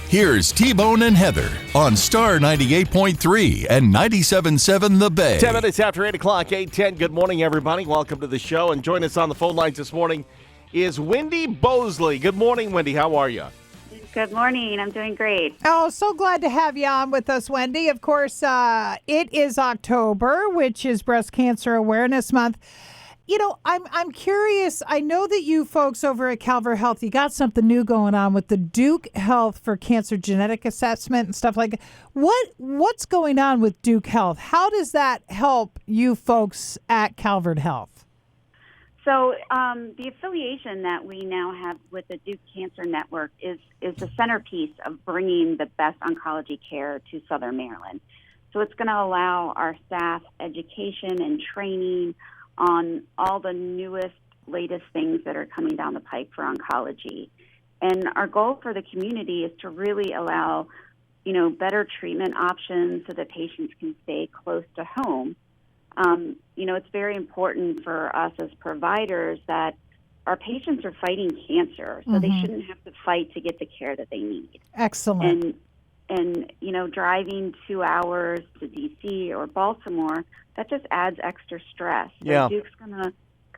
Here's T-Bone and Heather on Star 98.3 and 97.7 The Bay. 10 minutes after 8 o'clock, 8:10. Good morning, everybody. Welcome to the show. And join us on the phone lines this morning is Wendy Bosley. Good morning, Wendy. How are you? Good morning. I'm doing great. Oh, so glad to have you on with us, Wendy. Of course, it is October, which is Breast Cancer Awareness Month. You know, I'm curious. I know that you folks over at Calvert Health, you got something new going on with the Duke Health for Cancer Genetic Assessment and stuff like that. What's going on with Duke Health? How does that help you folks at Calvert Health? So the affiliation that we now have with the Duke Cancer Network is the centerpiece of bringing the best oncology care to Southern Maryland. So it's going to allow our staff education and training on all the newest, latest things that are coming down the pike for oncology. And our goal for the community is to really allow, better treatment options so that patients can stay close to home. It's very important for us as providers that our patients are fighting cancer, so they shouldn't have to fight to get the care that they need. Excellent. And driving 2 hours to D.C. or Baltimore, that just adds extra stress. So Yeah. Duke's gonna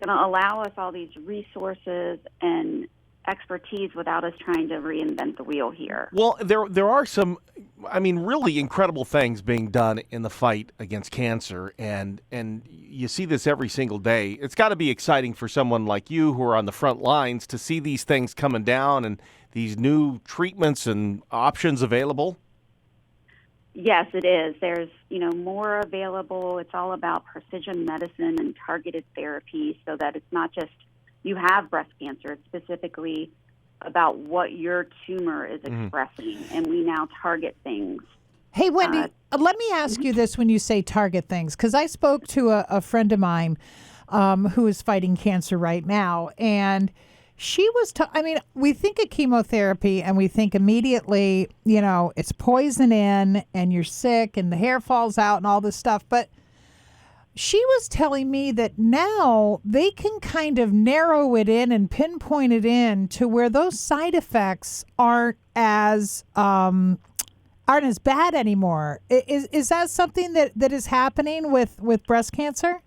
allow us all these resources and expertise without us trying to reinvent the wheel here. Well, there are some, really incredible things being done in the fight against cancer, and you see this every single day. It's got to be exciting for someone like you who are on the front lines to see these things coming down and these new treatments and options available. Yes, it is. There's, more available. It's all about precision medicine and targeted therapy so that it's not just you have breast cancer. It's specifically about what your tumor is expressing, and we now target things. Hey, Wendy, let me ask you this when you say target things, because I spoke to a friend of mine who is fighting cancer right now, and she was, we think of chemotherapy and we think immediately, it's poison in and you're sick and the hair falls out and all this stuff. But she was telling me that now they can kind of narrow it in and pinpoint it in to where those side effects aren't as bad anymore. Is that something that is happening with breast cancer?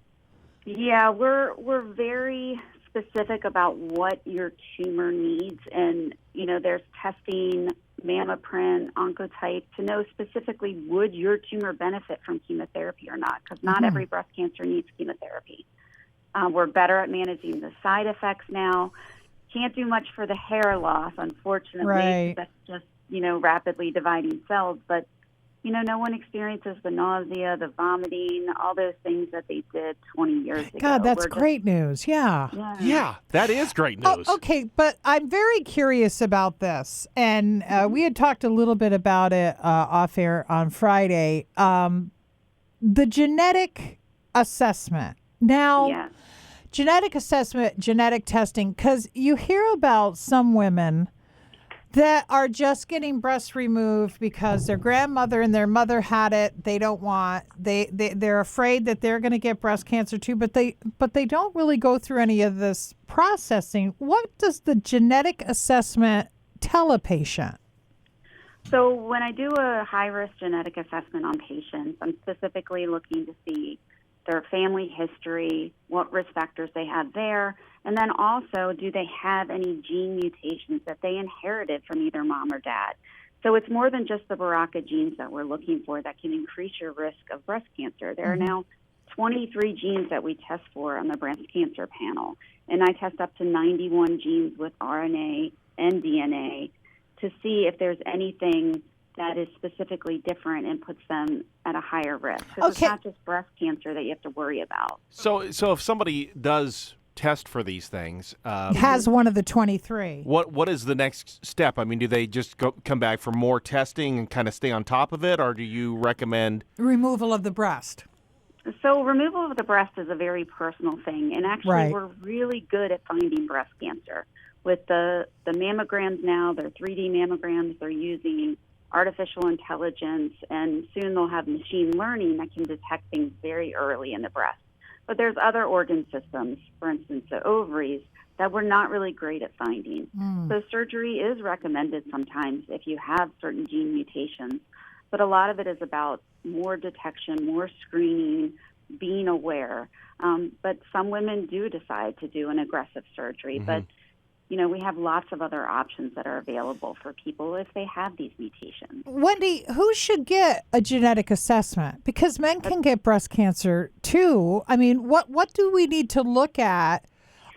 Yeah, we're very specific about what your tumor needs, and there's testing, mammoprint, oncotype to know specifically would your tumor benefit from chemotherapy or not, because not every breast cancer needs chemotherapy. We're better at managing the side effects now. Can't do much for the hair loss, unfortunately. Right. That's just rapidly dividing cells, but no one experiences the nausea, the vomiting, all those things that they did 20 years ago. God, that's great news. Yeah. Yeah, that is great news. Oh, okay, but I'm very curious about this. And we had talked a little bit about it off air on Friday. The genetic assessment. Now, genetic assessment, genetic testing, because you hear about some women that are just getting breasts removed because their grandmother and their mother had it. They don't want, they're afraid that they're going to get breast cancer too, but they don't really go through any of this processing. What does the genetic assessment tell a patient? So when I do a high-risk genetic assessment on patients, I'm specifically looking to see their family history, what risk factors they have there, and then also, do they have any gene mutations that they inherited from either mom or dad? So it's more than just the BRCA genes that we're looking for that can increase your risk of breast cancer. There are now 23 genes that we test for on the breast cancer panel, and I test up to 91 genes with RNA and DNA to see if there's anything that is specifically different and puts them at a higher risk. Because it's not just breast cancer that you have to worry about. So if somebody does test for these things, has one of the 23. What is the next step? Do they just come back for more testing and kind of stay on top of it, or do you recommend removal of the breast? So removal of the breast is a very personal thing, and actually we're really good at finding breast cancer. With the mammograms now, they're 3D mammograms, they're using artificial intelligence, and soon they'll have machine learning that can detect things very early in the breast. But there's other organ systems, for instance, the ovaries, that we're not really great at finding. So surgery is recommended sometimes if you have certain gene mutations, but a lot of it is about more detection, more screening, being aware. But some women do decide to do an aggressive surgery, but we have lots of other options that are available for people if they have these mutations. Wendy, who should get a genetic assessment? Because men can get breast cancer too. I mean, what do we need to look at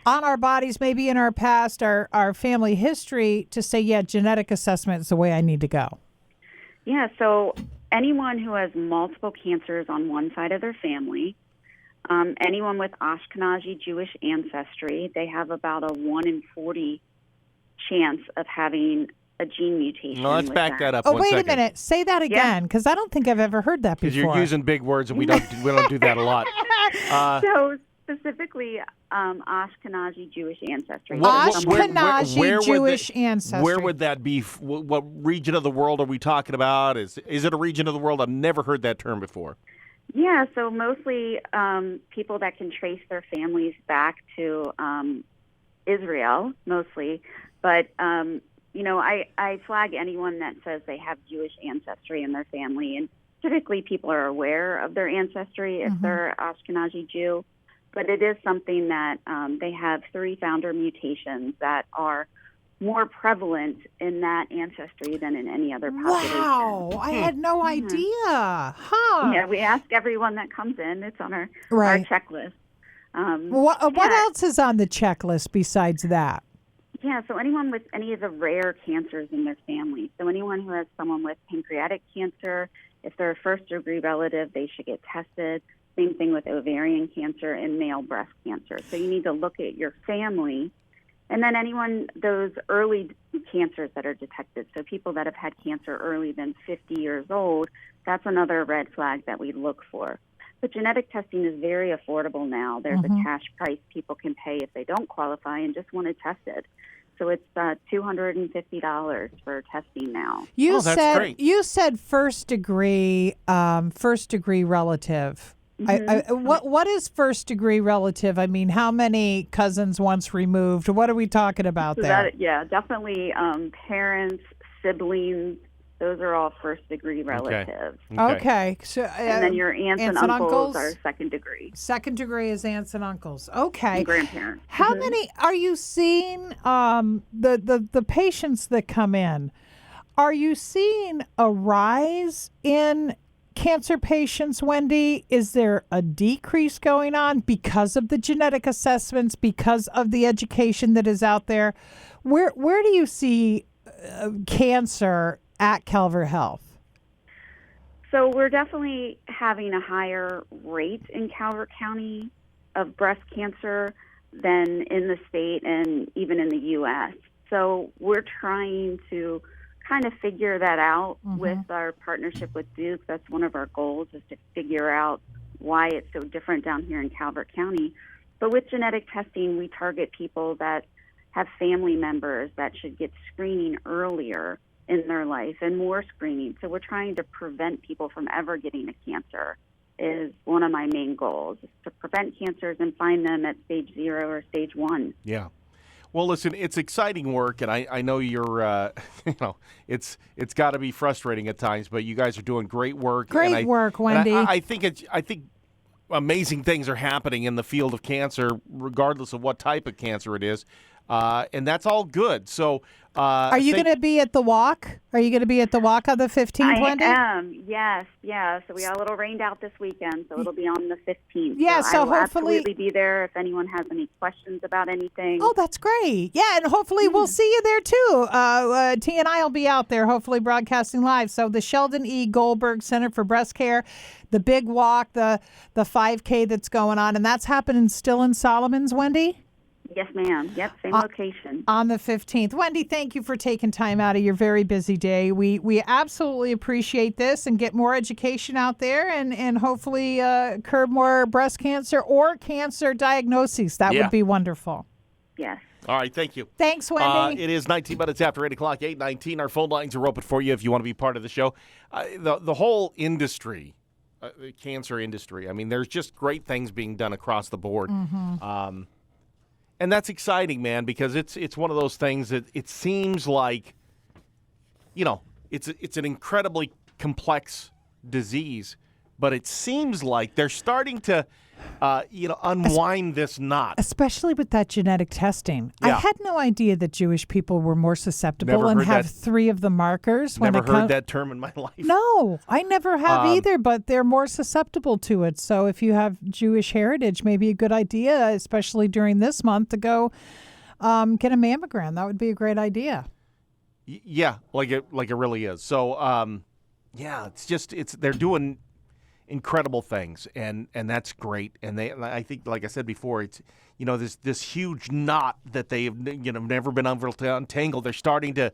on our bodies, maybe in our past, our family history, to say, yeah, genetic assessment is the way I need to go? Yeah, so anyone who has multiple cancers on one side of their family, anyone with Ashkenazi Jewish ancestry, they have about a 1 in 40 chance of having a gene mutation. Well, let's back that up. Oh, one wait second. a minute. Say that again, because I don't think I've ever heard that before. Because you're using big words, and we don't do that a lot. So specifically, Ashkenazi Jewish ancestry. Ashkenazi Jewish ancestry. Where would that be? What region of the world are we talking about? Is it a region of the world? I've never heard that term before. Yeah, so mostly people that can trace their families back to Israel, mostly. But, I flag anyone that says they have Jewish ancestry in their family. And typically people are aware of their ancestry if they're Ashkenazi Jew. But it is something that they have 3 founder mutations that are more prevalent in that ancestry than in any other population. Wow, I had no idea. Huh. Yeah, we ask everyone that comes in. It's on our checklist. What else is on the checklist besides that? Yeah, so anyone with any of the rare cancers in their family. So anyone who has someone with pancreatic cancer, if they're a first-degree relative, they should get tested. Same thing with ovarian cancer and male breast cancer. So you need to look at your family. And then those early cancers that are detected, so people that have had cancer early than 50 years old, that's another red flag that we look for. But genetic testing is very affordable now. There's a cash price people can pay if they don't qualify and just want it tested. So it's $250 for testing now. That's great. You said first degree relative. What is first degree relative? I mean, how many cousins once removed? What are we talking about there? Definitely parents, siblings. Those are all first degree relatives. Okay. So, and then your aunts and uncles are second degree. Second degree is aunts and uncles. Okay. And grandparents. How many are you seeing? The patients that come in, are you seeing a rise in cancer patients, Wendy? Is there a decrease going on because of the genetic assessments, because of the education that is out there? Where do you see cancer at Calvert Health? So we're definitely having a higher rate in Calvert County of breast cancer than in the state and even in the U.S. So we're trying to kind of figure that out with our partnership with Duke. That's one of our goals, is to figure out why it's so different down here in Calvert County. But with genetic testing, we target people that have family members that should get screening earlier in their life and more screening. So we're trying to prevent people from ever getting a cancer is one of my main goals, is to prevent cancers and find them at stage 0 or stage 1. Yeah. Well, listen, it's exciting work, and I know you're, it's got to be frustrating at times, but you guys are doing great work. Great work, Wendy. I think amazing things are happening in the field of cancer, regardless of what type of cancer it is, and that's all good. So, are you going to be at the walk? Are you going to be at the walk on the 15th, Wendy? I am. Yes. So we got a little rained out this weekend, so it'll be on the 15th. Yeah. So I will hopefully absolutely be there if anyone has any questions about anything. Oh, that's great. Yeah, and hopefully we'll see you there too. T and I will be out there, hopefully broadcasting live. So the Sheldon E. Goldberg Center for Breast Care, the big walk, the 5K that's going on, and that's happening still in Solomon's, Wendy? Yes, ma'am. Yep, same location. On the 15th. Wendy, thank you for taking time out of your very busy day. We absolutely appreciate this and get more education out there and hopefully curb more breast cancer or cancer diagnoses. That would be wonderful. Yes. All right, thank you. Thanks, Wendy. It is 19 minutes after 8 o'clock, 8:19. Our phone lines are open for you if you want to be part of the show. The whole industry, the cancer industry, I mean, there's just great things being done across the board. And that's exciting, man, because it's one of those things that it seems like, it's an incredibly complex disease, but it seems like they're starting to, unwind this knot. Especially with that genetic testing. I Yeah. had no idea that Jewish people were more susceptible Never and heard have that. 3 of the markers. Never heard that term in my life. No, I never have either, but they're more susceptible to it. So if you have Jewish heritage, maybe a good idea, especially during this month, to go get a mammogram. That would be a great idea. Yeah, like it really is. So, they're doing incredible things, and that's great. And I think, like I said before, it's this huge knot that they've never been able to untangle. They're starting to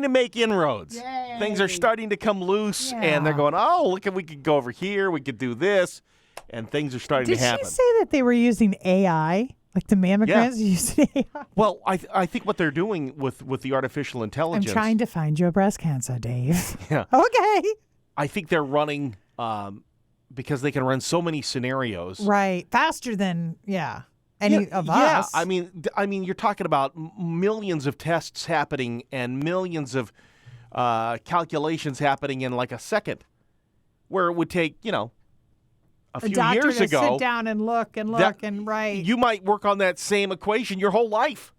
make inroads. Yay. Things are starting to come loose, and they're going, oh, look, we could go over here, we could do this, and things are starting Did to happen. she say that they were using AI? Like the mammograms using AI? Well, I think what they're doing with the artificial I'm intelligence. trying to find your breast cancer, Dave. Yeah. Okay. I think they're running because they can run so many scenarios. Right. Faster than, any of Yeah, us. I mean, you're talking about millions of tests happening and millions of calculations happening in like a second, where it would take, a few doctor years to ago. sit down and look and right. You might work on that same equation your whole life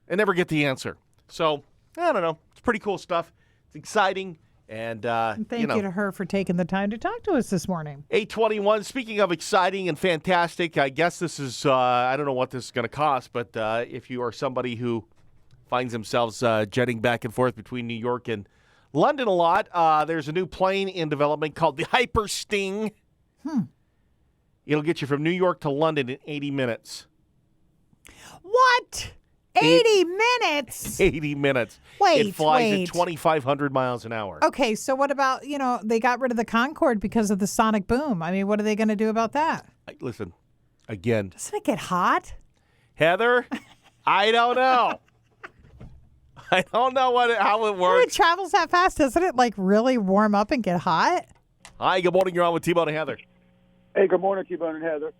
and never get the answer. So, I don't know. It's pretty cool stuff. It's exciting. And, Thank you to her for taking the time to talk to us this morning. 821. Speaking of exciting and fantastic, I guess this is, I don't know what this is going to cost, but if you are somebody who finds themselves jetting back and forth between New York and London a lot, there's a new plane in development called the Hyper Sting. It'll get you from New York to London in 80 minutes. What? 80 minutes? 80 minutes. Wait, It flies wait. at 2,500 miles an hour. Okay, so what about, they got rid of the Concorde because of the sonic boom. I mean, what are they going to do about that? Listen, again, Doesn't it get hot? Heather, I don't know. I don't know how it When it works. travels that fast, doesn't it really warm up and get hot? Hi, good morning. You're on with T-Bone and Heather. Hey, good morning, T-Bone and Heather.